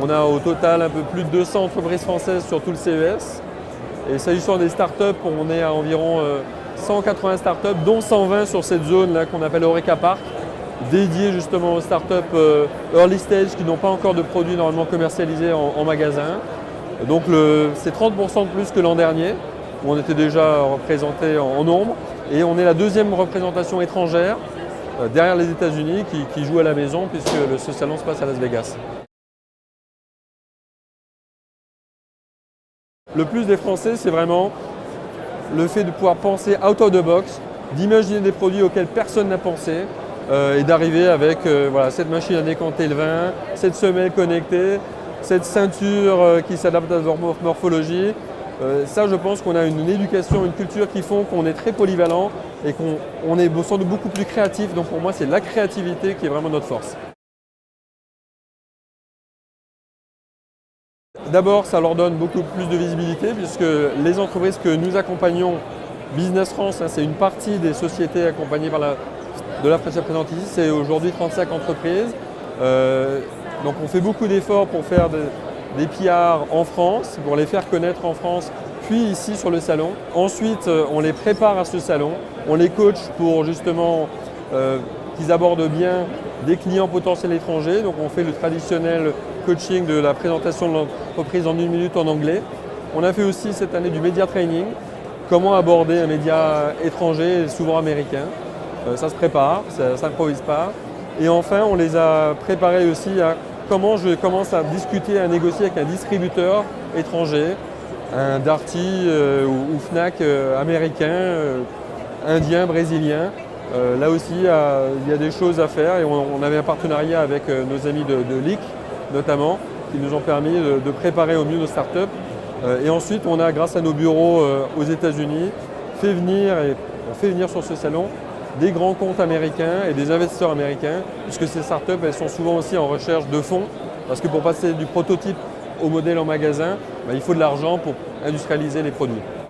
On a au total un peu plus de 200 entreprises françaises sur tout le CES. Et s'agissant des startups, on est à environ 180 startups, dont 120 sur cette zone-là qu'on appelle Horeca Park, dédiée justement aux startups early stage qui n'ont pas encore de produits normalement commercialisés en magasin. Donc c'est 30% de plus que l'an dernier, où on était déjà représenté en nombre. Et on est la deuxième représentation étrangère, derrière les États-Unis, qui joue à la maison, puisque ce salon se passe à Las Vegas. Le plus des Français, c'est vraiment le fait de pouvoir penser out of the box, d'imaginer des produits auxquels personne n'a pensé et d'arriver avec voilà, cette machine à décanter le vin, cette semelle connectée, cette ceinture qui s'adapte à leur morphologie. Ça, je pense qu'on a une éducation, une culture qui font qu'on est très polyvalent et qu'on est sans doute beaucoup plus créatif. Donc pour moi, c'est la créativité qui est vraiment notre force. D'abord, ça leur donne beaucoup plus de visibilité puisque les entreprises que nous accompagnons, Business France, hein, c'est une partie des sociétés accompagnées par de la presse présente ici, c'est aujourd'hui 35 entreprises. Donc on fait beaucoup d'efforts pour faire des PR en France, pour les faire connaître en France, puis ici sur le salon. Ensuite, on les prépare à ce salon, on les coach pour justement qu'ils abordent bien des clients potentiels étrangers. Donc on fait le traditionnel coaching de la présentation de l'entreprise en 1 minute en anglais. On a fait aussi cette année du media training, comment aborder un média étranger, souvent américain. Ça se prépare, ça ne s'improvise pas. Et enfin, on les a préparés aussi à comment je commence à discuter, à négocier avec un distributeur étranger, un Darty ou Fnac américain, indien, brésilien. Là aussi, il y a des choses à faire et on avait un partenariat avec nos amis de Leak, notamment, qui nous ont permis de préparer au mieux nos startups. Et ensuite, on a, grâce à nos bureaux aux États-Unis, on fait venir sur ce salon des grands comptes américains et des investisseurs américains, puisque ces startups, elles sont souvent aussi en recherche de fonds, parce que pour passer du prototype au modèle en magasin, il faut de l'argent pour industrialiser les produits.